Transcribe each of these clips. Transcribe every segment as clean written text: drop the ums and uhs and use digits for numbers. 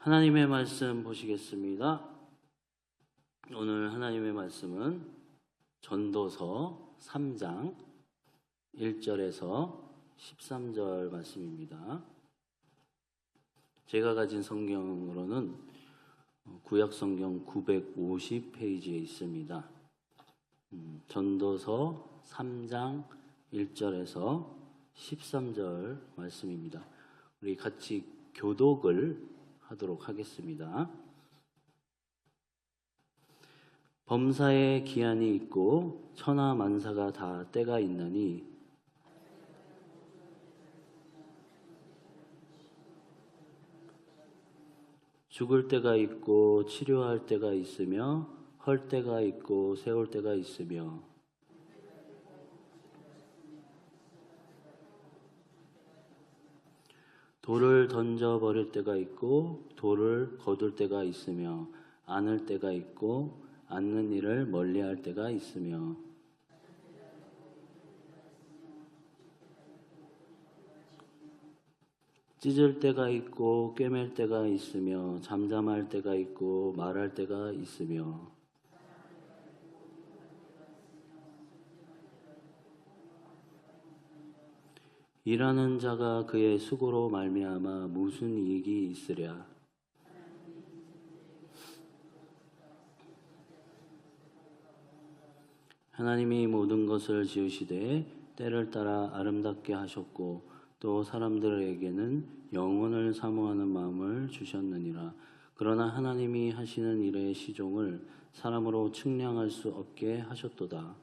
하나님의 말씀 보시겠습니다. 오늘 하나님의 말씀은 전도서 3장 1절에서 13절 말씀입니다. 제가 가진 성경으로는 구약성경 950페이지에 있습니다. 전도서 3장 1절에서 13절 말씀입니다. 우리 같이 교독을 하도록 하겠습니다. 범사에 기한이 있고 천하 만사가 다 때가 있나니 죽을 때가 있고 치료할 때가 있으며 헐 때가 있고 세울 때가 있으며 돌을 던져버릴 때가 있고 돌을 거둘 때가 있으며 안을 때가 있고 안는 일을 멀리할 때가 있으며 찢을 때가 있고 꿰맬 때가 있으며 잠잠할 때가 있고 말할 때가 있으며 일하는 자가 그의 수고로 말미암아 무슨 이익이 있으랴. 하나님이 모든 것을 지으시되 때를 따라 아름답게 하셨고 또 사람들에게는 영원을 사모하는 마음을 주셨느니라. 그러나 하나님이 하시는 일의 시종을 사람으로 측량할 수 없게 하셨도다.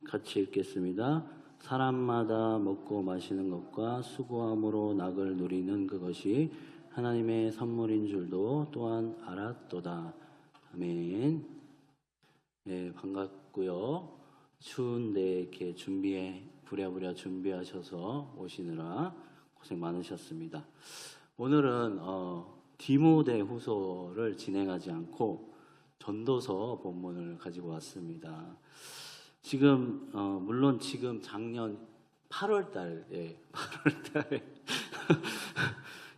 같이 읽겠습니다. 사람마다 먹고 마시는 것과 수고함으로 낙을 누리는 그것이 하나님의 선물인 줄도 또한 알았도다. 아멘. 네, 반갑고요. 추운데 이렇게 부랴부랴 준비하셔서 오시느라 고생 많으셨습니다. 오늘은 디모데후서를 진행하지 않고 전도서 본문을 가지고 왔습니다. 지금 물론 지금 작년 8월달에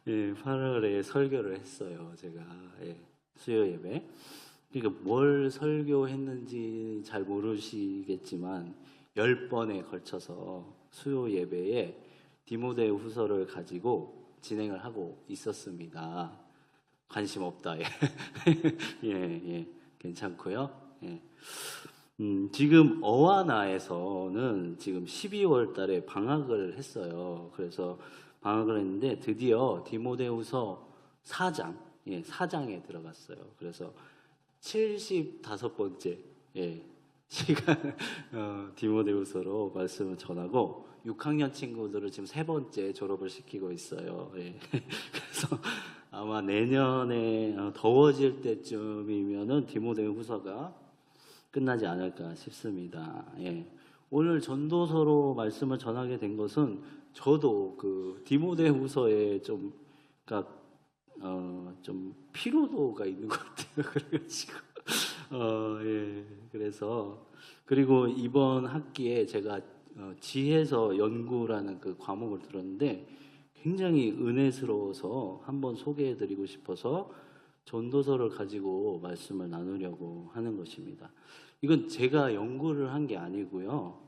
8월에 설교를 했어요. 제가 수요 예배. 그러니까 뭘 설교했는지 잘 모르시겠지만 10번에 걸쳐서 수요 예배에 디모데후서를 가지고 진행을 하고 있었습니다. 관심 없다. 예, 괜찮고요. 예. 지금 어와나에서는 지금 12월 달에 방학을 했어요. 그래서 방학을 했는데 드디어 디모데후서 4장, 4장에 들어갔어요. 그래서 75번째 시간 디모데후서로 말씀을 전하고 6학년 친구들을 지금 3번째 졸업을 시키고 있어요. 그래서 아마 내년에 더워질 때쯤이면은 디모데후서가 끝나지 않을까 싶습니다. 오늘 전도서로 말씀을 전하게 된 것은 저도 그 디모데후서에 좀 피로도가 있는 것 같아요. 그래가지고 그래서 그리고 이번 학기에 제가 지혜서 연구라는 그 과목을 들었는데 굉장히 은혜스러워서 한번 소개해드리고 싶어서 전도서를 가지고 말씀을 나누려고 하는 것입니다. 이건 제가 연구를 한 게 아니고요.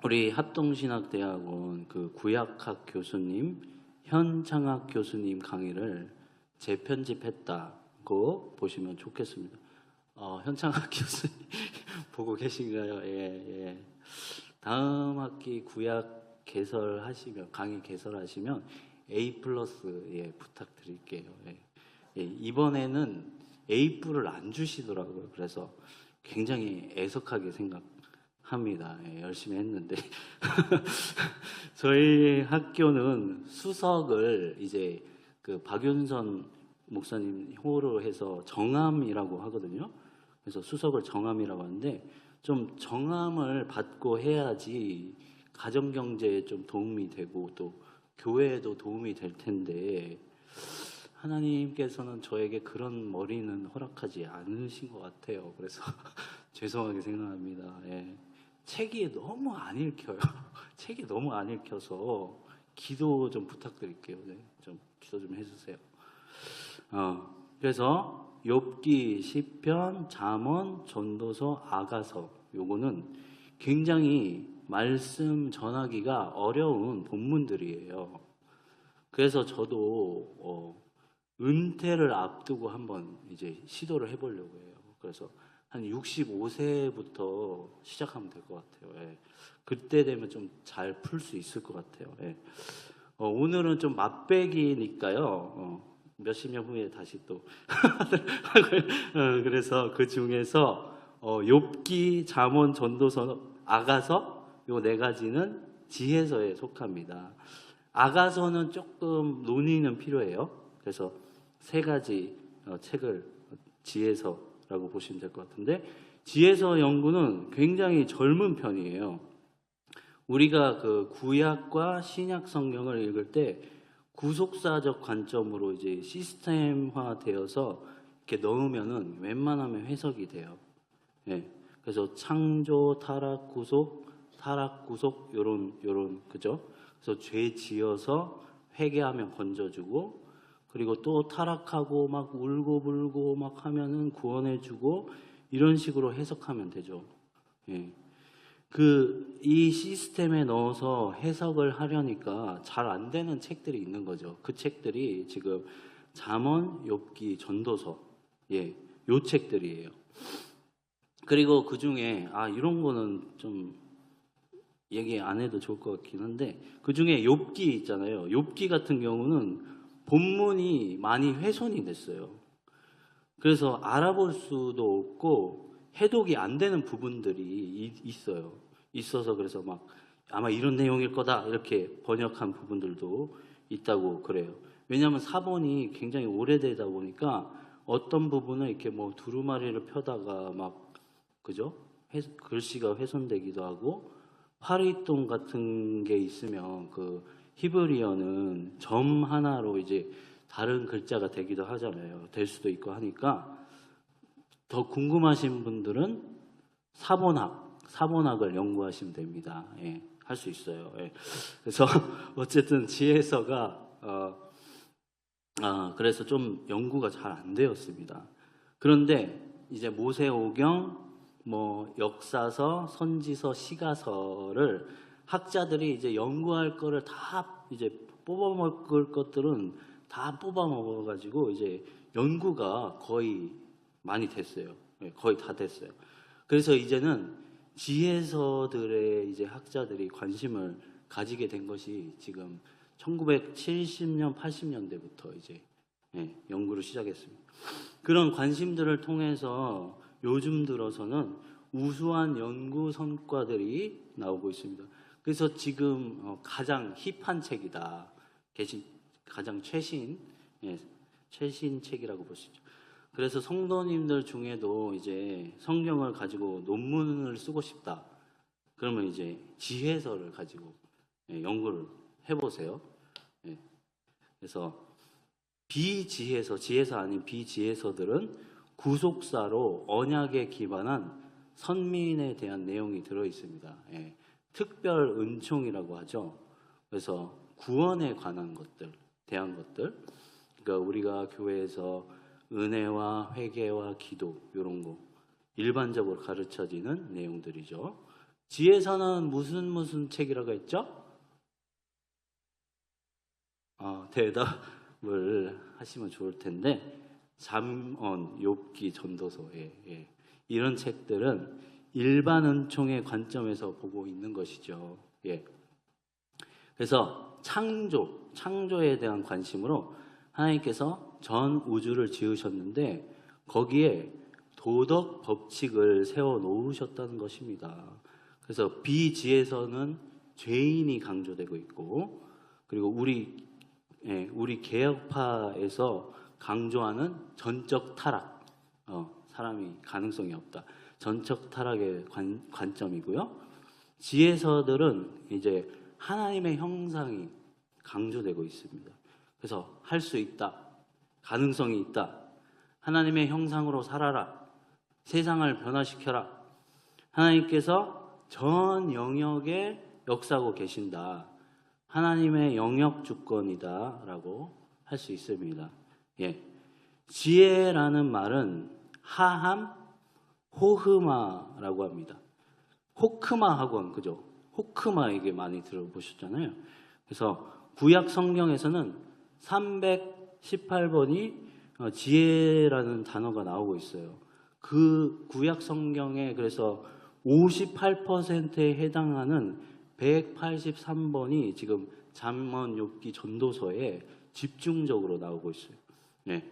우리 합동신학대학원 그 구약학 교수님, 현창학 교수님 강의를 재편집했다고 보시면 좋겠습니다. 현창학 교수님 보고 계신가요? 다음 학기 구약 개설하시면, 강의 개설하시면 A+ 부탁드릴게요. 이번에는 A+를 안 주시더라고요. 그래서 굉장히 애석하게 생각합니다. 열심히 했는데 저희 학교는 수석을 이제 그 박윤선 목사님 호로 해서 정함이라고 하거든요. 그래서 수석을 정함이라고 하는데 좀 정함을 받고 해야지 가정경제에 좀 도움이 되고 또 교회에도 도움이 될 텐데 하나님께서는 저에게 그런 머리는 허락하지 않으신 것 같아요. 그래서 죄송하게 생각합니다. 책이 너무 안 읽혀요. 책이 너무 안 읽혀서 기도 좀 부탁드릴게요. 네, 좀 기도 좀 해주세요. 그래서 욥기, 시편, 잠언, 전도서, 아가서 요거는 굉장히 말씀 전하기가 어려운 본문들이에요. 그래서 저도 은퇴를 앞두고 한번 이제 시도를 해보려고 해요. 그래서 한 65세부터 시작하면 될 것 같아요. 예. 그때 되면 좀 잘 풀 수 있을 것 같아요. 예. 오늘은 좀 맛배기니까요. 몇십 년 후에 다시 또 그래서 그 중에서 욥기, 잠언, 전도서, 아가서 요 네 가지는 지혜서에 속합니다. 아가서는 조금 논의는 필요해요. 그래서 세 가지 책을 지혜서라고 보시면 될 것 같은데, 지혜서 연구는 굉장히 젊은 편이에요. 우리가 그 구약과 신약 성경을 읽을 때 구속사적 관점으로 이제 시스템화 되어서 이렇게 넣으면은 웬만하면 해석이 돼요. 예. 그래서 창조, 타락, 구속, 요런 그죠? 그래서 죄 지어서 회개하면 건져주고, 그리고 또 타락하고 막 울고불고 막 하면은 구원해주고, 이런 식으로 해석하면 되죠. 예. 이 시스템에 넣어서 해석을 하려니까 잘 안 되는 책들이 있는 거죠. 그 책들이 지금 잠언, 욥기, 전도서, 예, 요 책들이에요. 그리고 그 중에 이런 거는 좀 얘기 안 해도 좋을 것 같긴 한데, 그 중에 욥기 있잖아요. 욥기 같은 경우는 본문이 많이 훼손이 됐어요. 그래서 알아볼 수도 없고 해독이 안 되는 부분들이 있어서 그래서 막 아마 이런 내용일 거다 이렇게 번역한 부분들도 있다고 그래요. 왜냐하면 사본이 굉장히 오래되다 보니까 어떤 부분은 이렇게 뭐 두루마리를 펴다가 막 그죠? 글씨가 훼손되기도 하고, 파리똥 같은 게 있으면 그 히브리어는 점 하나로 이제 다른 글자가 되기도 하잖아요. 될 수도 있고 하니까 더 궁금하신 분들은 사본학을 연구하시면 됩니다. 예, 할 수 있어요. 예. 그래서 어쨌든 지혜서가 그래서 좀 연구가 잘 안 되었습니다. 그런데 이제 모세오경, 뭐 역사서, 선지서, 시가서를 학자들이 이제 연구할 거를 다 이제 뽑아먹을 것들은 다 뽑아먹어가지고 이제 연구가 거의 많이 됐어요. 네, 거의 다 됐어요. 그래서 이제는 지혜서들의 이제 학자들이 관심을 가지게 된 것이 지금 1970년, 80년대부터 이제 연구를 시작했습니다. 그런 관심들을 통해서 요즘 들어서는 우수한 연구 성과들이 나오고 있습니다. 그래서 지금 가장 힙한 책이다. 가장 최신 책이라고 보시죠. 그래서 성도님들 중에도 이제 성경을 가지고 논문을 쓰고 싶다. 그러면 이제 지혜서를 가지고 연구를 해보세요. 그래서 지혜서 아닌 비지혜서들은 구속사로 언약에 기반한 선민에 대한 내용이 들어 있습니다. 특별 은총이라고 하죠. 그래서 구원에 관한 대한 것들. 그러니까 우리가 교회에서 은혜와 회개와 기도 이런 거 일반적으로 가르쳐지는 내용들이죠. 지혜서는 무슨 책이라고 했죠? 대답을 하시면 좋을 텐데, 잠언, 욥기, 전도서, 이런 책들은 일반 은총의 관점에서 보고 있는 것이죠. 그래서 창조에 대한 관심으로 하나님께서 전 우주를 지으셨는데 거기에 도덕 법칙을 세워 놓으셨다는 것입니다. 그래서 비지혜서는 죄인이 강조되고 있고, 그리고 우리 개혁파에서 강조하는 전적 타락, 사람이 가능성이 없다. 전적 타락의 관점이고요. 지혜서들은 이제 하나님의 형상이 강조되고 있습니다. 그래서 할 수 있다. 가능성이 있다. 하나님의 형상으로 살아라. 세상을 변화시켜라. 하나님께서 전 영역에 역사하고 계신다. 하나님의 영역 주권이다라고 할 수 있습니다. 예. 지혜라는 말은 하함, 호흐마라고 합니다. 호크마 학원, 그죠? 호크마 이게 많이 들어보셨잖아요. 그래서 구약 성경에서는 318번이 지혜라는 단어가 나오고 있어요. 그 구약 성경에 그래서 58%에 해당하는 183번이 지금 잠언, 욥기, 전도서에 집중적으로 나오고 있어요. 네.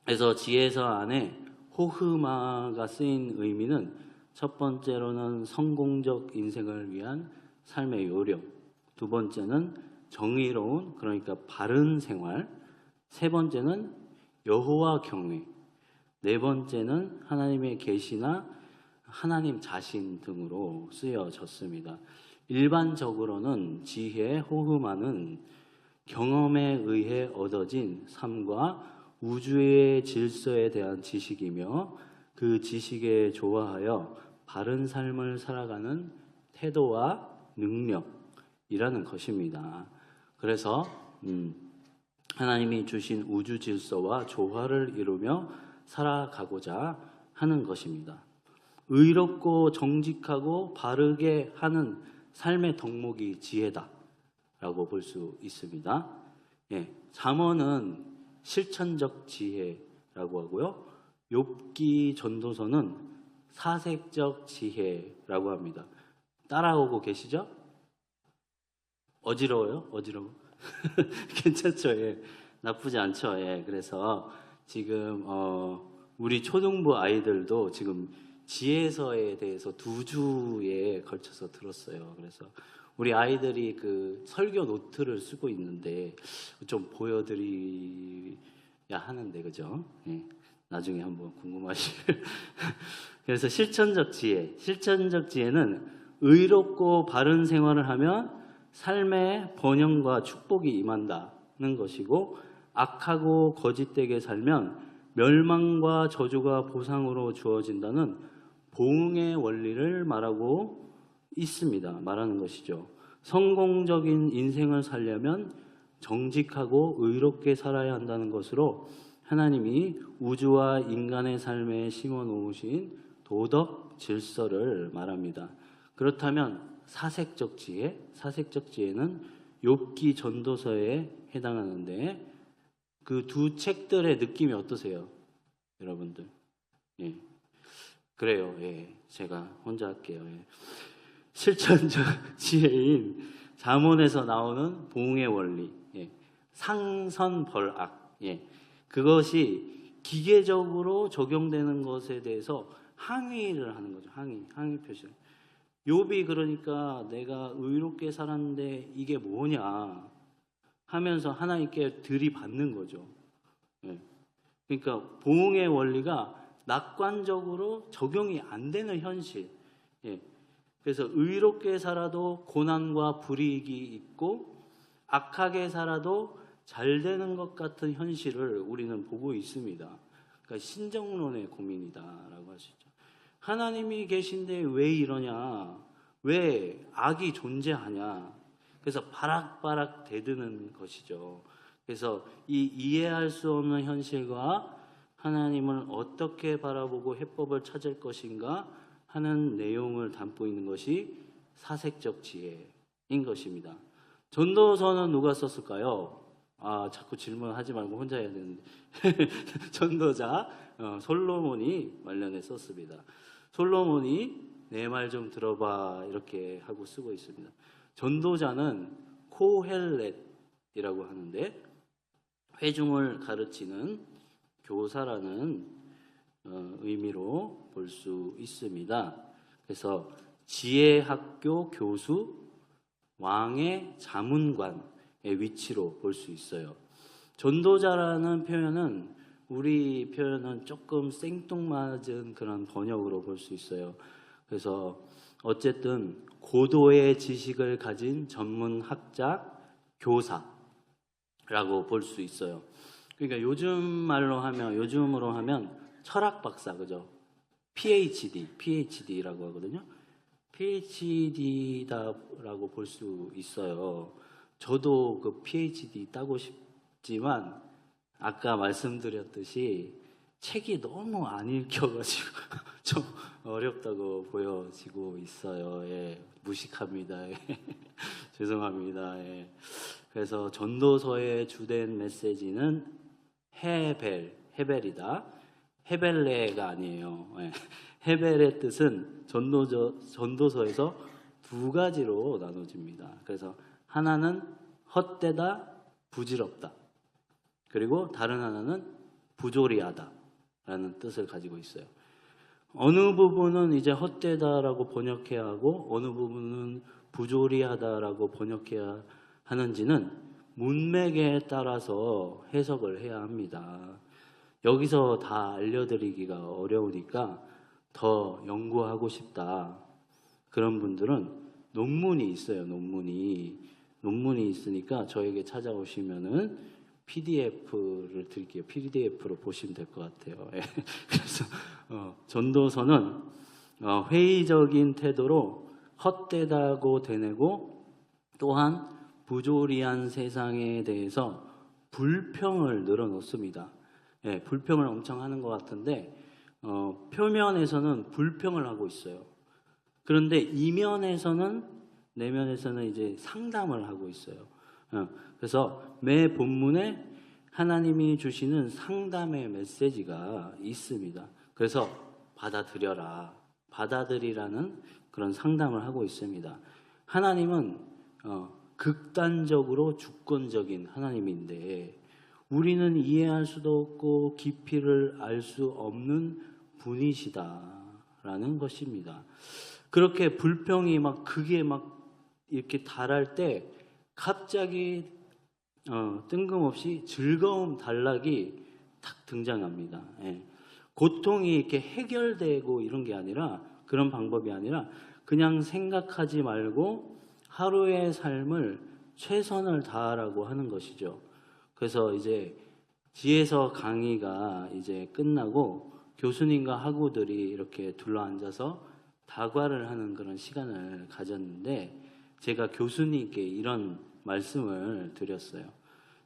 그래서 지혜서 안에 호흐마가 쓰인 의미는 첫 번째로는 성공적 인생을 위한 삶의 요령, 두 번째는 정의로운, 그러니까 바른 생활, 세 번째는 여호와 경외, 네 번째는 하나님의 계시나 하나님 자신 등으로 쓰여졌습니다. 일반적으로는 지혜, 호흐마는 경험에 의해 얻어진 삶과 우주의 질서에 대한 지식이며 그 지식에 조화하여 바른 삶을 살아가는 태도와 능력이라는 것입니다. 그래서 하나님이 주신 우주 질서와 조화를 이루며 살아가고자 하는 것입니다. 의롭고 정직하고 바르게 하는 삶의 덕목이 지혜다라고 볼 수 있습니다. 예, 잠언은 실천적 지혜라고 하고요. 욥기 전도서는 사색적 지혜라고 합니다. 따라오고 계시죠? 어지러워요? 어지러워? 괜찮죠? 예. 나쁘지 않죠? 예. 그래서 지금 우리 초등부 아이들도 지금 지혜서에 대해서 2주에 걸쳐서 들었어요. 그래서 우리 아이들이 그 설교 노트를 쓰고 있는데 좀 보여드려야 하는데, 그죠? 예. 나중에 한번 궁금하실. 그래서 실천적 지혜는 의롭고 바른 생활을 하면 삶의 번영과 축복이 임한다는 것이고, 악하고 거짓되게 살면 멸망과 저주가 보상으로 주어진다는 보응의 원리를 말하는 것이죠. 성공적인 인생을 살려면 정직하고 의롭게 살아야 한다는 것으로 하나님이 우주와 인간의 삶에 심어 놓으신 도덕 질서를 말합니다. 그렇다면 사색적 지혜는 욥기 전도서에 해당하는데 그 두 책들의 느낌이 어떠세요? 여러분들? 예. 그래요. 예. 제가 혼자 할게요. 예. 실천적 지혜인 잠언에서 나오는 보응의 원리, 예. 상선벌악, 예. 그것이 기계적으로 적용되는 것에 대해서 항의를 하는 거죠. 항의 표시. 욥이 그러니까 내가 의롭게 살았는데 이게 뭐냐 하면서 하나님께 들이받는 거죠. 예. 그러니까 보응의 원리가 낙관적으로 적용이 안 되는 현실. 예. 그래서 의롭게 살아도 고난과 불이익이 있고 악하게 살아도 잘 되는 것 같은 현실을 우리는 보고 있습니다. 그러니까 신정론의 고민이다라고 할 수 있죠. 하나님이 계신데 왜 이러냐? 왜 악이 존재하냐? 그래서 바락바락 대드는 것이죠. 그래서 이 이해할 수 없는 현실과 하나님을 어떻게 바라보고 해법을 찾을 것인가 하는 내용을 담고 있는 것이 사색적 지혜인 것입니다. 전도서는 누가 썼을까요? 자꾸 질문하지 말고 혼자 해야 되는데. 전도자 솔로몬이 말년에 썼습니다. 솔로몬이 내 말 좀 들어봐 이렇게 하고 쓰고 있습니다. 전도자는 코헬렛이라고 하는데 회중을 가르치는 교사라는 의미로 볼 수 있습니다. 그래서 지혜학교 교수, 왕의 자문관의 위치로 볼 수 있어요. 전도자라는 표현은 우리 표현은 조금 생뚱맞은 그런 번역으로 볼 수 있어요. 그래서 어쨌든 고도의 지식을 가진 전문 학자, 교사라고 볼 수 있어요. 그러니까 요즘으로 하면 철학 박사, 그죠? PhD라고 하거든요. PhD다라고 볼 수 있어요. 저도 그 PhD 따고 싶지만 아까 말씀드렸듯이 책이 너무 안 읽혀가지고 좀 어렵다고 보여지고 있어요. 예, 무식합니다. 예. 죄송합니다. 예. 그래서 전도서의 주된 메시지는 헤벨이다. 헤벨레가 아니에요. 예. 헤벨의 뜻은 전도서에서 두 가지로 나눠집니다. 그래서 하나는 헛되다, 부질없다. 그리고 다른 하나는 부조리하다 라는 뜻을 가지고 있어요. 어느 부분은 이제 헛되다라고 번역해야 하고 어느 부분은 부조리하다라고 번역해야 하는지는 문맥에 따라서 해석을 해야 합니다. 여기서 다 알려드리기가 어려우니까 더 연구하고 싶다. 그런 분들은 논문이 있어요. 논문이 있으니까 저에게 찾아오시면은 PDF를 드릴게요. PDF로 보시면 될 것 같아요. 예. 그래서 전도서는 회의적인 태도로 헛되다고 되뇌고 또한 부조리한 세상에 대해서 불평을 늘어놓습니다. 예, 불평을 엄청 하는 것 같은데 표면에서는 불평을 하고 있어요. 그런데 이면에서는 내면에서는 이제 상담을 하고 있어요. 그래서 매 본문에 하나님이 주시는 상담의 메시지가 있습니다. 그래서 받아들이라는 그런 상담을 하고 있습니다. 하나님은 극단적으로 주권적인 하나님인데 우리는 이해할 수도 없고 깊이를 알 수 없는 분이시다라는 것입니다. 그렇게 불평이 막 극에 막 이렇게 달할 때 갑자기 뜬금없이 즐거움 단락이 탁 등장합니다. 예. 고통이 이렇게 해결되고 이런 게 아니라 그런 방법이 아니라 그냥 생각하지 말고 하루의 삶을 최선을 다하라고 하는 것이죠. 그래서 이제 지혜서 강의가 이제 끝나고 교수님과 학우들이 이렇게 둘러앉아서 다과를 하는 그런 시간을 가졌는데 제가 교수님께 이런 말씀을 드렸어요.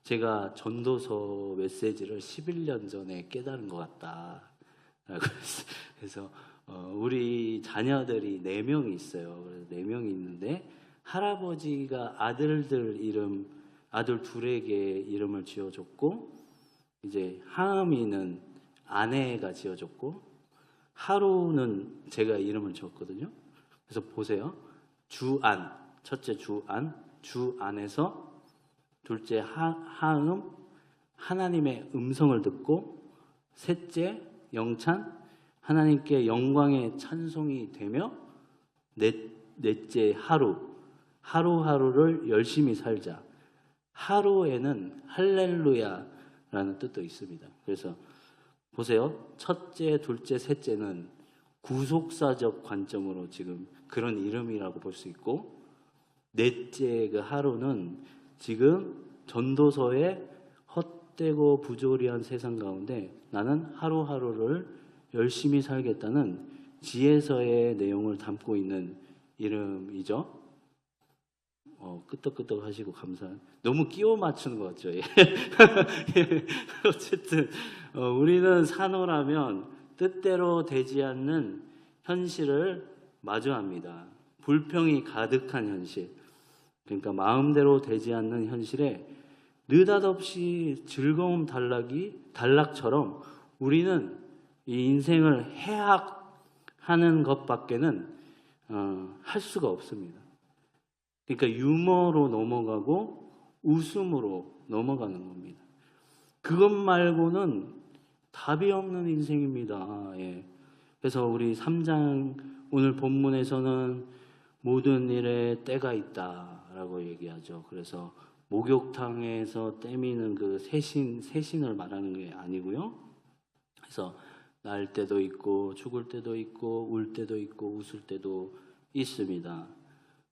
제가 전도서 메시지를 11년 전에 깨달은 것 같다. 그래서 우리 자녀들이 4명이 있어요. 그래서 4명이 있는데 할아버지가 아들 둘에게 이름을 지어줬고 이제 하음이는 아내가 지어줬고 하루는 제가 이름을 지었거든요. 그래서 보세요. 주안, 첫째 주안에서 둘째 하음, 하나님의 음성을 듣고 셋째 영찬, 하나님께 영광의 찬송이 되며 넷째 하루하루를 열심히 살자. 하루에는 할렐루야라는 뜻도 있습니다. 그래서 보세요. 첫째, 둘째, 셋째는 구속사적 관점으로 지금 그런 이름이라고 볼 수 있고 넷째 그 하루는 지금 전도서의 헛되고 부조리한 세상 가운데 나는 하루하루를 열심히 살겠다는 지혜서의 내용을 담고 있는 이름이죠. 끄떡끄떡 하시고 너무 끼워 맞추는 것 같죠. 예. 어쨌든 우리는 산호라면 뜻대로 되지 않는 현실을 마주합니다. 불평이 가득한 현실, 그러니까 마음대로 되지 않는 현실에 느닷없이 즐거움 단락처럼 우리는 이 인생을 해악하는 것밖에는 할 수가 없습니다. 그러니까 유머로 넘어가고 웃음으로 넘어가는 겁니다. 그것 말고는 답이 없는 인생입니다. 예. 그래서 우리 3장 오늘 본문에서는 모든 일에 때가 있다라고 얘기하죠. 그래서 목욕탕에서 떼미는 그 새신을 말하는 게 아니고요. 그래서 날 때도 있고 죽을 때도 있고 울 때도 있고 웃을 때도 있습니다.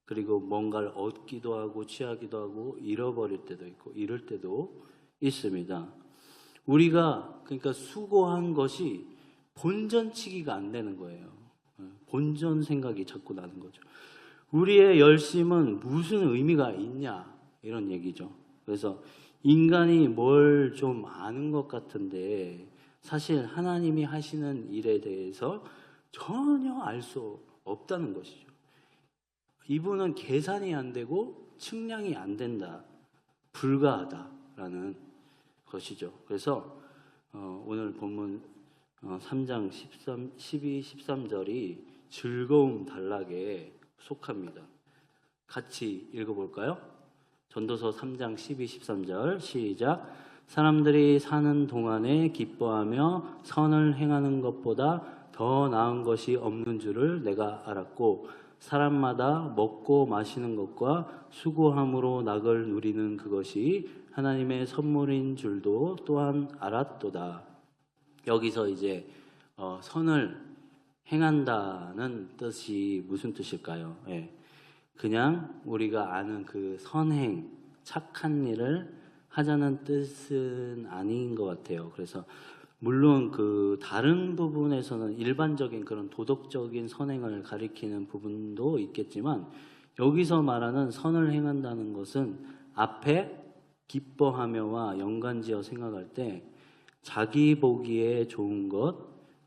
그리고 뭔가를 얻기도 하고 취하기도 하고 잃어버릴 때도 있고 잃을 때도 있습니다. 우리가 그러니까 수고한 것이 본전치기가 안 되는 거예요. 본전 생각이 자꾸 나는 거죠. 우리의 열심은 무슨 의미가 있냐 이런 얘기죠. 그래서 인간이 뭘 좀 아는 것 같은데 사실 하나님이 하시는 일에 대해서 전혀 알 수 없다는 것이죠. 이분은 계산이 안 되고 측량이 안 된다, 불가하다라는 것이죠. 그래서 오늘 본문 3장 12, 13절이 즐거움 단락에 속합니다. 같이 읽어볼까요? 전도서 3장 12, 13절 시작. 사람들이 사는 동안에 기뻐하며 선을 행하는 것보다 더 나은 것이 없는 줄을 내가 알았고 사람마다 먹고 마시는 것과 수고함으로 낙을 누리는 그것이 하나님의 선물인 줄도 또한 알았도다. 여기서 이제 선을 행한다는 뜻이 무슨 뜻일까요? 예. 그냥 우리가 아는 그 선행, 착한 일을 하자는 뜻은 아닌 것 같아요. 그래서 물론 그 다른 부분에서는 일반적인 그런 도덕적인 선행을 가리키는 부분도 있겠지만 여기서 말하는 선을 행한다는 것은 앞에 기뻐하며와 연관지어 생각할 때 자기 보기에 좋은 것,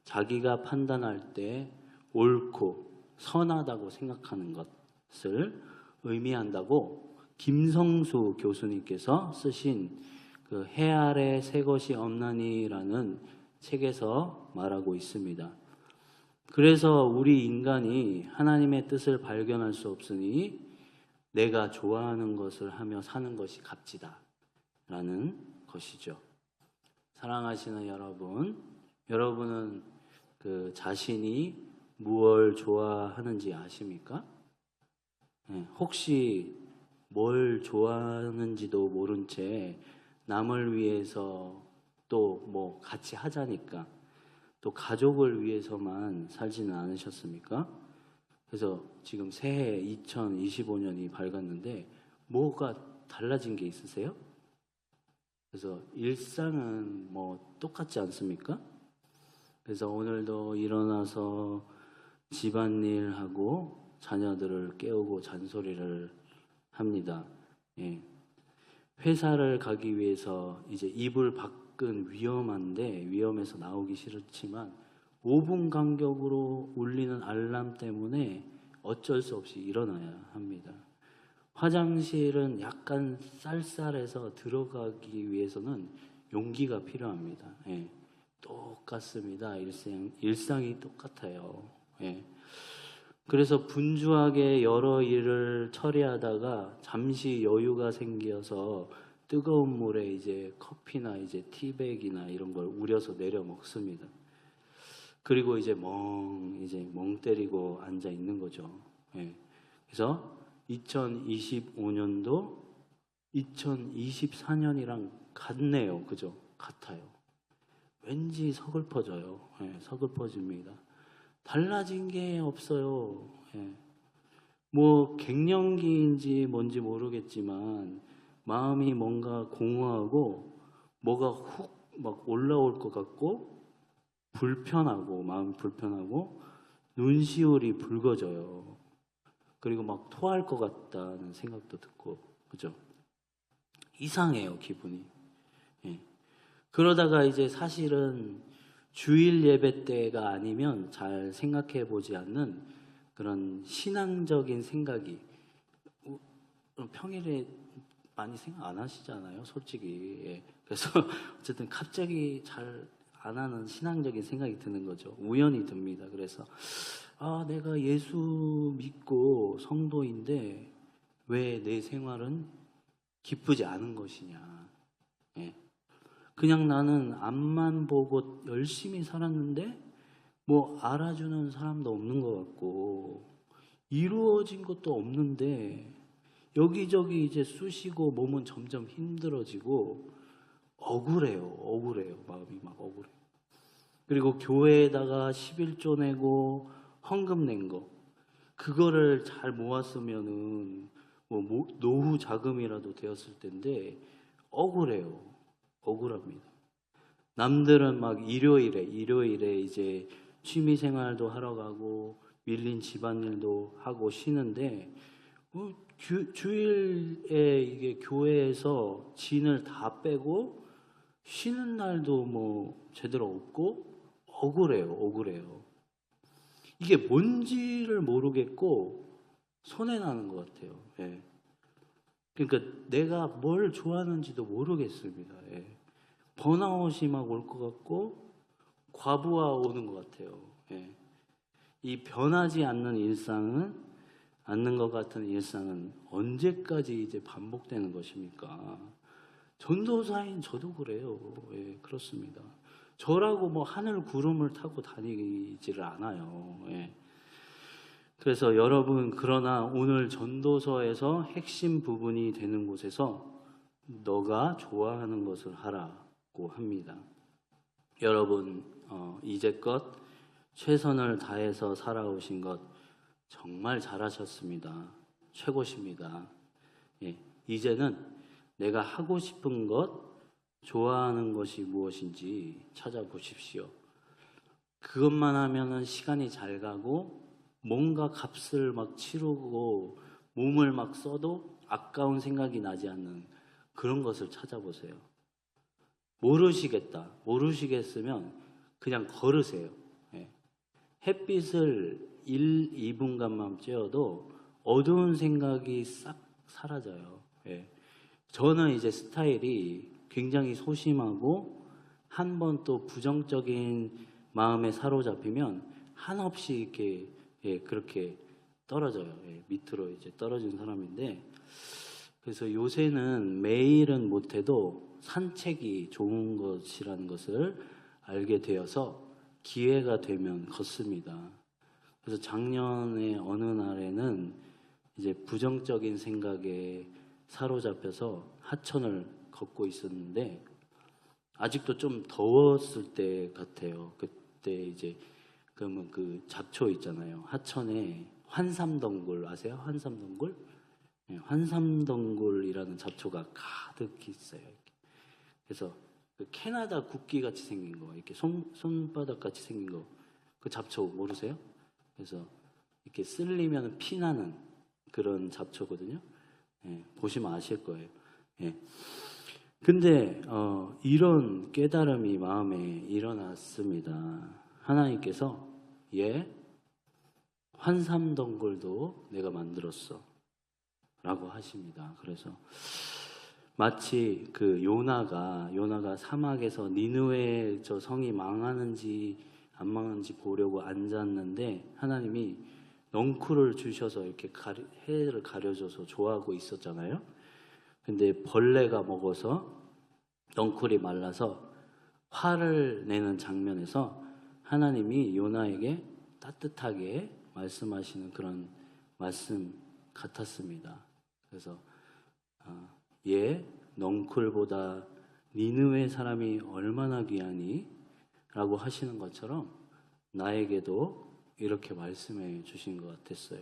자기가 판단할 때 옳고 선하다고 생각하는 것을 의미한다고 김성수 교수님께서 쓰신 그 해 아래 새 것이 없나니라는 책에서 말하고 있습니다. 그래서 우리 인간이 하나님의 뜻을 발견할 수 없으니 내가 좋아하는 것을 하며 사는 것이 값지다라는 것이죠. 사랑하시는 여러분, 여러분은 그 자신이 무엇을 좋아하는지 아십니까? 혹시 뭘 좋아하는지도 모른 채 남을 위해서 또 뭐 같이 하자니까 또 가족을 위해서만 살지는 않으셨습니까? 그래서 지금 새해 2025년이 밝았는데 뭐가 달라진 게 있으세요? 그래서 일상은 뭐 똑같지 않습니까? 그래서 오늘도 일어나서 집안일하고 자녀들을 깨우고 잔소리를 합니다. 예. 회사를 가기 위해서 이제 이불 밖은 위험한데 위험해서 나오기 싫지만 5분 간격으로 울리는 알람 때문에 어쩔 수 없이 일어나야 합니다. 화장실은 약간 쌀쌀해서 들어가기 위해서는 용기가 필요합니다. 예. 똑같습니다. 일상이 똑같아요. 예. 그래서 분주하게 여러 일을 처리하다가 잠시 여유가 생겨서 뜨거운 물에 이제 커피나 이제 티백이나 이런 걸 우려서 내려 먹습니다. 그리고 이제 멍 때리고 앉아 있는 거죠. 예. 그래서 2025년도 2024년이랑 같네요. 그죠? 같아요. 왠지 서글퍼져요. 예, 서글퍼집니다. 달라진 게 없어요. 예. 뭐 갱년기인지 뭔지 모르겠지만 마음이 뭔가 공허하고 뭐가 훅 막 올라올 것 같고 불편하고 마음이 불편하고 눈시울이 붉어져요. 그리고 막 토할 것 같다는 생각도 듣고 그죠? 이상해요 기분이. 예. 그러다가 이제 사실은 주일 예배 때가 아니면 잘 생각해 보지 않는 그런 신앙적인 생각이 평일에 많이 생각 안 하시잖아요, 솔직히. 예. 그래서 어쨌든 갑자기 잘 안 하는 신앙적인 생각이 드는 거죠. 우연히 듭니다. 그래서 내가 예수 믿고 성도인데 왜 내 생활은 기쁘지 않은 것이냐. 예. 그냥 나는 앞만 보고 열심히 살았는데 뭐 알아주는 사람도 없는 것 같고 이루어진 것도 없는데 여기저기 이제 쑤시고 몸은 점점 힘들어지고 억울해요. 마음이 막 억울해요. 그리고 교회에다가 11조 내고 헌금 낸 거 그거를 잘 모았으면은 뭐 노후 자금이라도 되었을 텐데 억울합니다. 남들은 막 일요일에 이제 취미 생활도 하러 가고 밀린 집안일도 하고 쉬는데 주일에 이게 교회에서 진을 다 빼고 쉬는 날도 뭐 제대로 없고 억울해요. 이게 뭔지를 모르겠고 손해나는 것 같아요. 예. 그러니까 내가 뭘 좋아하는지도 모르겠습니다. 예. 번아웃이 막 올 것 같고 과부하 오는 것 같아요. 예. 이 변하지 않는 것 같은 일상은 언제까지 이제 반복되는 것입니까? 전도사인 저도 그래요. 예, 그렇습니다. 저라고 뭐 하늘 구름을 타고 다니지를 않아요. 예. 그래서 여러분, 그러나 오늘 전도서에서 핵심 부분이 되는 곳에서 너가 좋아하는 것을 하라고 합니다. 여러분, 이제껏 최선을 다해서 살아오신 것 정말 잘하셨습니다. 최고십니다. 예, 이제는 내가 하고 싶은 것, 좋아하는 것이 무엇인지 찾아보십시오. 그것만 하면은 시간이 잘 가고 뭔가 값을 막 치르고 몸을 막 써도 아까운 생각이 나지 않는 그런 것을 찾아보세요. 모르시겠으면 그냥 걸으세요. 예. 햇빛을 1, 2분간만 쬐어도 어두운 생각이 싹 사라져요. 예. 저는 이제 스타일이 굉장히 소심하고 한 번 또 부정적인 마음에 사로잡히면 한없이 이렇게 그렇게 떨어져요. 밑으로 이제 떨어진 사람인데, 그래서 요새는 매일은 못해도 산책이 좋은 것이라는 것을 알게 되어서 기회가 되면 걷습니다. 그래서 작년에 어느 날에는 이제 부정적인 생각에 사로잡혀서 하천을 걷고 있었는데, 아직도 좀 더웠을 때 같아요. 그때 이제 그러면 그 잡초 있잖아요. 하천에 환삼덩굴 아세요? 환삼덩굴? 네, 환삼덩굴이라는 잡초가 가득 있어요. 이렇게. 그래서 그 캐나다 국기 같이 생긴 거, 이렇게 손바닥 같이 생긴 거, 그 잡초 모르세요? 그래서 이렇게 쓸리면 피나는 그런 잡초거든요. 예, 보시면 아실 거예요. 예. 근데 이런 깨달음이 마음에 일어났습니다. 하나님께서 환삼덩굴도 내가 만들었어 라고 하십니다. 그래서 마치 그 요나가 사막에서 니느웨 저 성이 망하는지 안 망하는지 보려고 앉았는데 하나님이 넝쿨을 주셔서 이렇게 해를 가려줘서 좋아하고 있었잖아요. 근데 벌레가 먹어서 넝쿨이 말라서 화를 내는 장면에서 하나님이 요나에게 따뜻하게 말씀하시는 그런 말씀 같았습니다. 그래서 넝쿨보다 니느웨 사람이 얼마나 귀하니? 라고 하시는 것처럼 나에게도 이렇게 말씀해 주신 것 같았어요.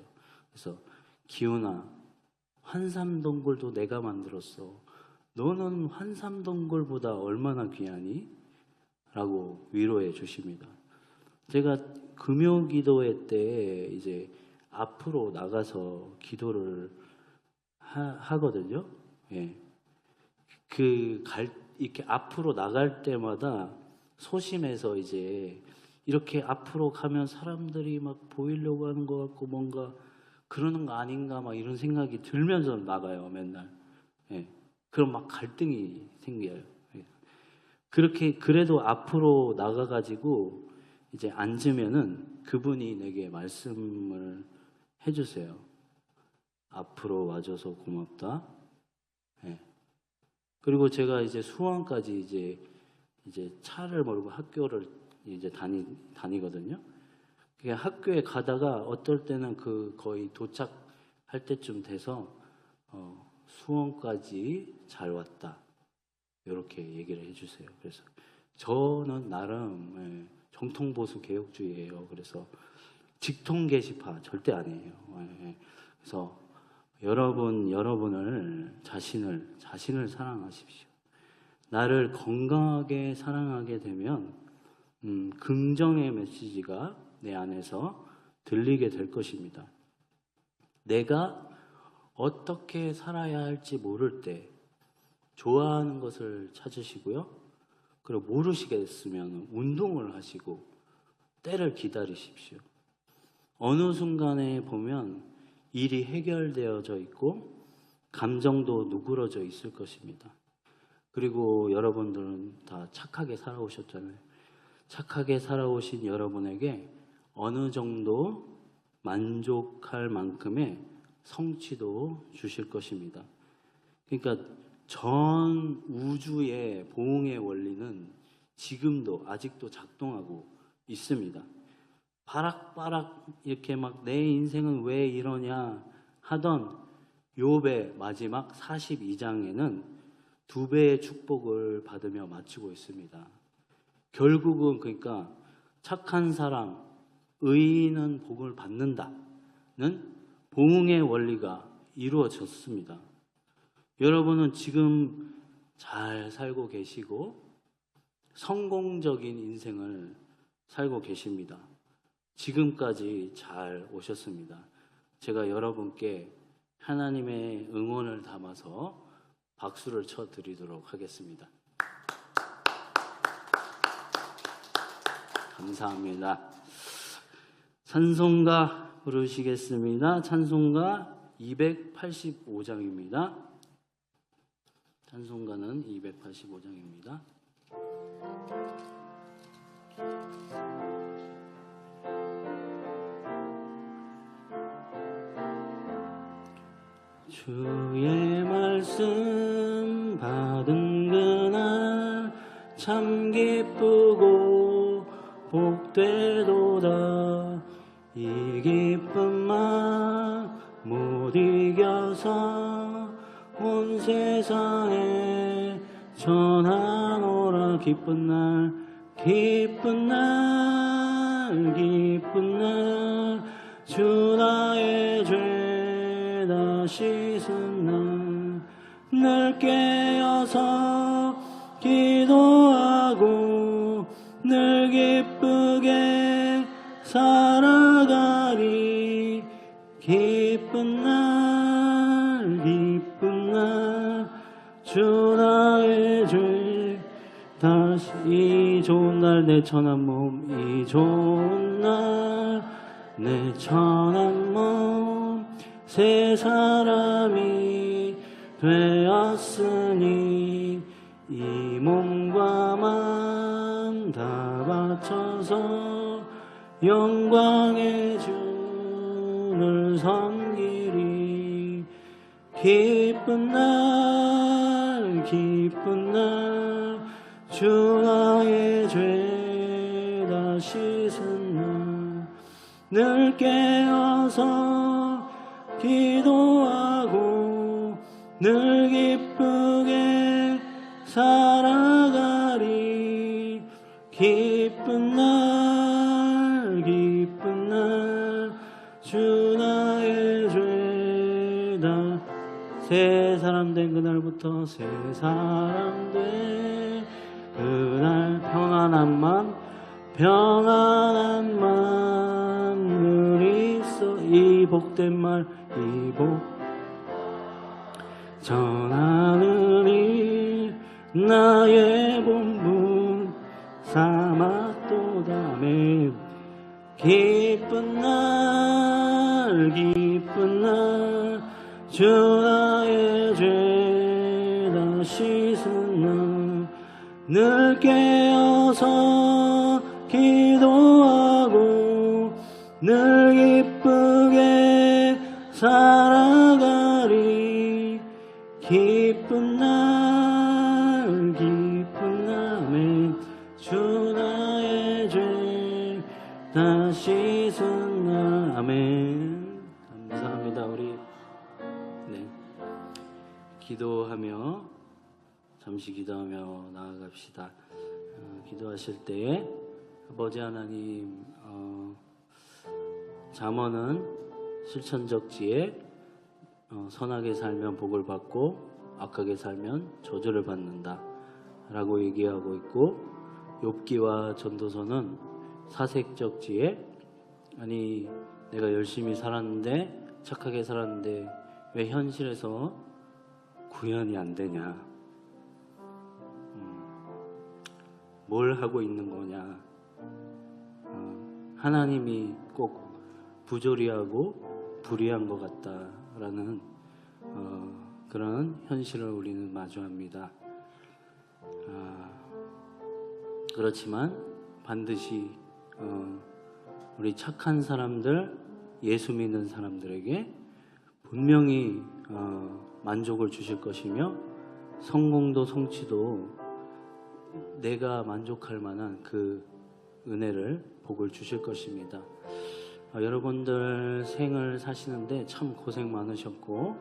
그래서 기훈아, 환삼덩굴도 내가 만들었어. 너는 환삼덩굴보다 얼마나 귀하니? 라고 위로해 주십니다. 제가 금요기도회 때 이제 앞으로 나가서 기도를 하거든요. 예. 이렇게 앞으로 나갈 때마다 소심해서 이제 이렇게 앞으로 가면 사람들이 막 보이려고 하는 것 같고 뭔가 그러는 거 아닌가 막 이런 생각이 들면서 나가요, 맨날. 예. 그럼 막 갈등이 생겨요. 예. 그래도 앞으로 나가가지고 이제 앉으면은 그분이 내게 말씀을 해주세요. 앞으로 와줘서 고맙다. 예. 그리고 제가 이제 수원까지 이제 차를 몰고 학교를 이제 다니거든요. 학교에 가다가 어떨 때는 거의 도착할 때쯤 돼서 수원까지 잘 왔다 이렇게 얘기를 해주세요. 그래서 저는 나름 정통보수 개혁주의예요. 그래서 직통 게시파 절대 아니에요. 그래서 여러분을 자신을 사랑하십시오. 나를 건강하게 사랑하게 되면 긍정의 메시지가 내 안에서 들리게 될 것입니다. 내가 어떻게 살아야 할지 모를 때 좋아하는 것을 찾으시고요. 그리고 모르시겠으면 운동을 하시고 때를 기다리십시오. 어느 순간에 보면 일이 해결되어져 있고 감정도 누그러져 있을 것입니다. 그리고 여러분들은 다 착하게 살아오셨잖아요. 착하게 살아오신 여러분에게 어느 정도 만족할 만큼의 성취도 주실 것입니다. 그러니까 전 우주의 보응의 원리는 지금도 아직도 작동하고 있습니다. 바락바락 이렇게 막 내 인생은 왜 이러냐 하던 욥의 마지막 42장에는 2배의 축복을 받으며 마치고 있습니다. 결국은 그러니까 착한 사람, 의인은 복을 받는다는 보응의 원리가 이루어졌습니다. 여러분은 지금 잘 살고 계시고 성공적인 인생을 살고 계십니다. 지금까지 잘 오셨습니다. 제가 여러분께 하나님의 응원을 담아서 박수를 쳐드리도록 하겠습니다. 감사합니다. 찬송가 부르시겠습니다. 찬송가 285장입니다. 찬송가는 285장입니다. 주의 말씀 받은 그날 참 기쁘고 복되도다. 이 기쁜 맘 못 이겨서 온 세상에 전하노라. 기쁜 날 기쁜 날 기쁜 날 주 나의 죄 다 씻은 날 늘 깨어서 기도하고 늘 기쁘게 살아가리. 기쁜 날 기쁜 날 주 나의 죄 다시 이 좋은 날 내 천한 몸 이 좋은 날 내 천한 몸 새 사람이 되었으니 이 몸과 마음 다 바쳐서 영광의 주를 섬기리. 기쁜 날 기쁜 날 주 나의 죄 다 씻은 날 늘 깨어서 기도하고 늘 기쁘게 살아가리. 기쁜 날 기쁜 날 주 나의 죄다 새 사람 된 그날부터 새 사람 된 그날 평안한 맘 늘 있어. 이 복된 말 이 복 전하느니 나의 본분 삼았도다. 매 기쁜 날 기쁜 날 주 나의 죄 다 씻은 날 늘 깨어서 기도하고 늘 기쁘게 살아가리. 기쁜 날 기쁜 날에 주 나의 죄 다 씻은 날. 아멘. 감사합니다. 우리 기도하며 잠시 기도하며 나아갑시다. 기도하실 때에 아버지 하나님, 잠언은 실천적 지혜, 선하게 살면 복을 받고 악하게 살면 저주를 받는다 라고 얘기하고 있고, 욥기와 전도서는 사색적 지혜, 아니 내가 열심히 살았는데 착하게 살았는데 왜 현실에서 구현이 안 되냐, 뭘 하고 있는 거냐, 하나님이 꼭 부조리하고 불의한 것 같다라는 그런 현실을 우리는 마주합니다. 그렇지만 반드시 우리 착한 사람들, 예수 믿는 사람들에게 분명히 만족을 주실 것이며 성공도 성취도 내가 만족할 만한 그 은혜를, 복을 주실 것입니다. 여러분들 생을 사시는데 참 고생 많으셨고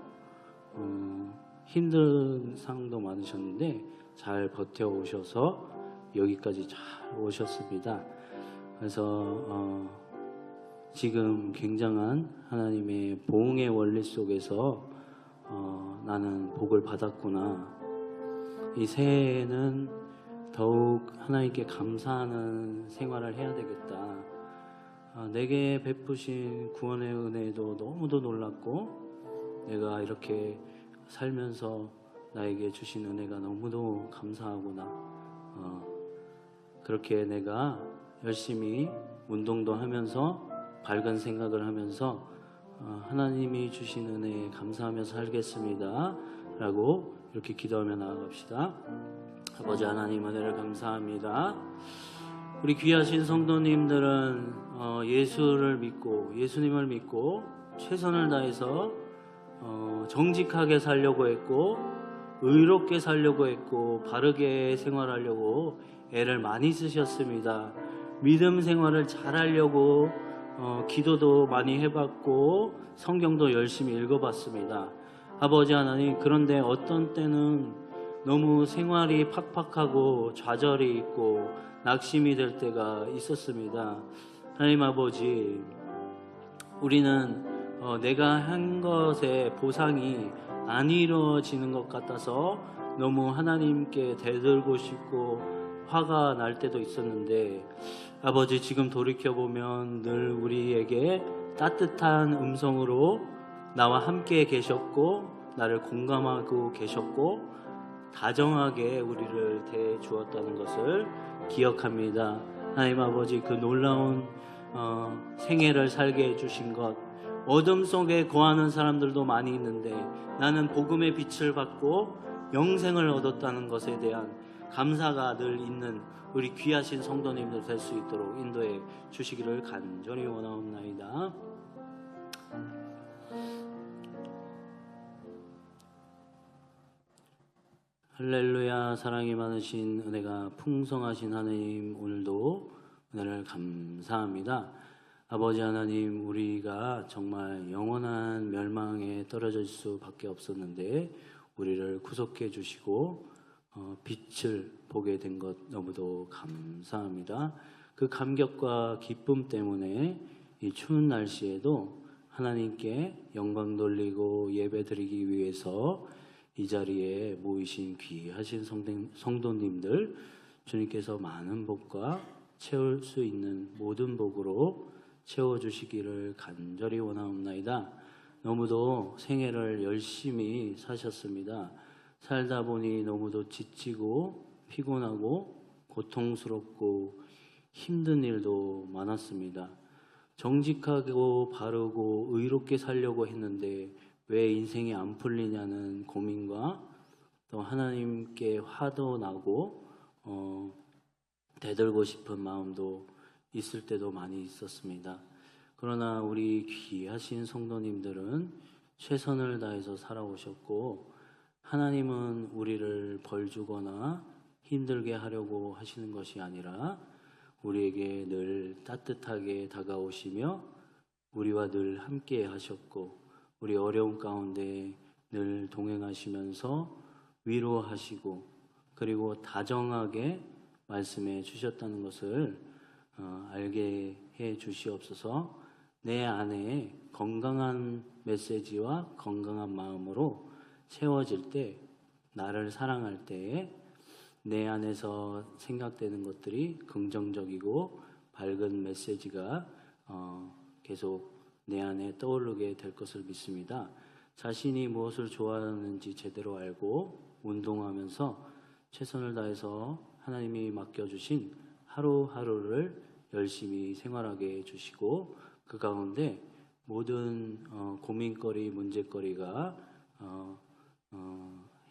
힘든 상황도 많으셨는데 잘 버텨오셔서 여기까지 잘 오셨습니다. 그래서 지금 굉장한 하나님의 보응의 원리 속에서 나는 복을 받았구나, 이 새해에는 더욱 하나님께 감사하는 생활을 해야 되겠다, 내게 베푸신 구원의 은혜도 너무도 놀랐고 내가 이렇게 살면서 나에게 주신 은혜가 너무도 감사하구나, 그렇게 내가 열심히 운동도 하면서 밝은 생각을 하면서 하나님이 주신 은혜에 감사하며 살겠습니다 라고 이렇게 기도하며 나아갑시다. 아버지 하나님, 은혜를 감사합니다. 우리 귀하신 성도님들은 예수를 믿고 예수님을 믿고 최선을 다해서 정직하게 살려고 했고 의롭게 살려고 했고 바르게 생활하려고 애를 많이 쓰셨습니다. 믿음 생활을 잘하려고 기도도 많이 해봤고 성경도 열심히 읽어봤습니다. 아버지 하나님, 그런데 어떤 때는 너무 생활이 팍팍하고 좌절이 있고 낙심이 될 때가 있었습니다. 하나님 아버지, 우리는 내가 한 것의 보상이 안 이루어지는 것 같아서 너무 하나님께 대들고 싶고 화가 날 때도 있었는데, 아버지 지금 돌이켜보면 늘 우리에게 따뜻한 음성으로 나와 함께 계셨고 나를 공감하고 계셨고 다정하게 우리를 대해 주었다는 것을 기억합니다. 하나님 아버지, 그 놀라운 생애를 살게 해주신 것, 어둠 속에 거하는 사람들도 많이 있는데 나는 복음의 빛을 받고 영생을 얻었다는 것에 대한 감사가 늘 있는 우리 귀하신 성도님들 될 수 있도록 인도해 주시기를 간절히 원하옵나이다. 할렐루야. 사랑이 많으신 은혜가 풍성하신 하나님, 오늘도 은혜를 감사합니다. 아버지 하나님, 우리가 정말 영원한 멸망에 떨어질 수밖에 없었는데 우리를 구속해 주시고 빛을 보게 된 것 너무도 감사합니다. 그 감격과 기쁨 때문에 이 추운 날씨에도 하나님께 영광 돌리고 예배 드리기 위해서 이 자리에 모이신 귀하신 성도님들, 주님께서 많은 복과 채울 수 있는 모든 복으로 채워주시기를 간절히 원하옵나이다. 너무도 생애를 열심히 사셨습니다. 살다 보니 너무도 지치고 피곤하고 고통스럽고 힘든 일도 많았습니다. 정직하고 바르고 의롭게 살려고 했는데 왜 인생이 안 풀리냐는 고민과 또 하나님께 화도 나고 대들고 싶은 마음도 있을 때도 많이 있었습니다. 그러나 우리 귀하신 성도님들은 최선을 다해서 살아오셨고 하나님은 우리를 벌주거나 힘들게 하려고 하시는 것이 아니라 우리에게 늘 따뜻하게 다가오시며 우리와 늘 함께 하셨고 우리 어려운 가운데 늘 동행하시면서 위로하시고 그리고 다정하게 말씀해 주셨다는 것을 알게 해 주시옵소서. 내 안에 건강한 메시지와 건강한 마음으로 채워질 때, 나를 사랑할 때에 내 안에서 생각되는 것들이 긍정적이고 밝은 메시지가 계속 내 안에 떠오르게 될 것을 믿습니다. 자신이 무엇을 좋아하는지 제대로 알고 운동하면서 최선을 다해서 하나님이 맡겨주신 하루하루를 열심히 생활하게 해주시고 그 가운데 모든 고민거리, 문제거리가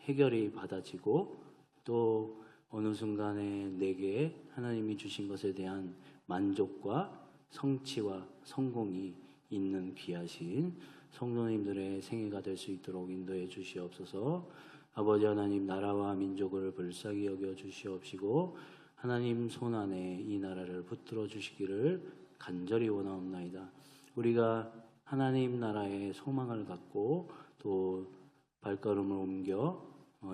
해결이 받아지고 또 어느 순간에 내게 하나님이 주신 것에 대한 만족과 성취와 성공이 있는 귀하신 성도님들의 생애가 될 수 있도록 인도해 주시옵소서. 아버지 하나님, 나라와 민족을 불쌍히 여겨 주시옵시고 하나님 손안에 이 나라를 붙들어 주시기를 간절히 원하옵나이다. 우리가 하나님 나라의 소망을 갖고 또 발걸음을 옮겨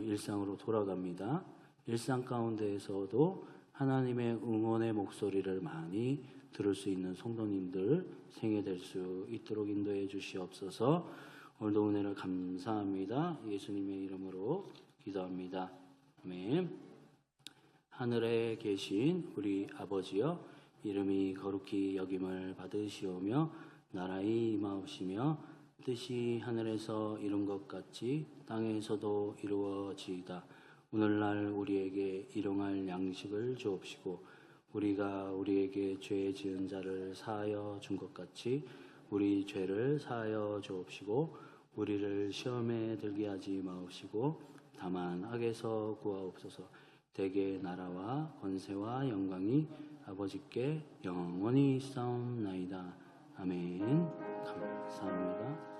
일상으로 돌아갑니다. 일상 가운데에서도 하나님의 응원의 목소리를 많이 들을 수 있는 성도님들 생애될 수 있도록 인도해 주시옵소서. 오늘도 은혜를 감사합니다. 예수님의 이름으로 기도합니다. 아멘. 하늘에 계신 우리 아버지여, 이름이 거룩히 여김을 받으시오며 나라의 임하옵시며 뜻이 하늘에서 이룬 것 같이 땅에서도 이루어지이다. 오늘날 우리에게 일용할 양식을 주옵시고 우리가 우리에게 죄 지은 자를 사하여 준 것 같이 우리 죄를 사하여 주옵시고 우리를 시험에 들게 하지 마옵시고 다만 악에서 구하옵소서. 대개 나라와 권세와 영광이 아버지께 영원히 싸움나이다. 아멘. 감사합니다.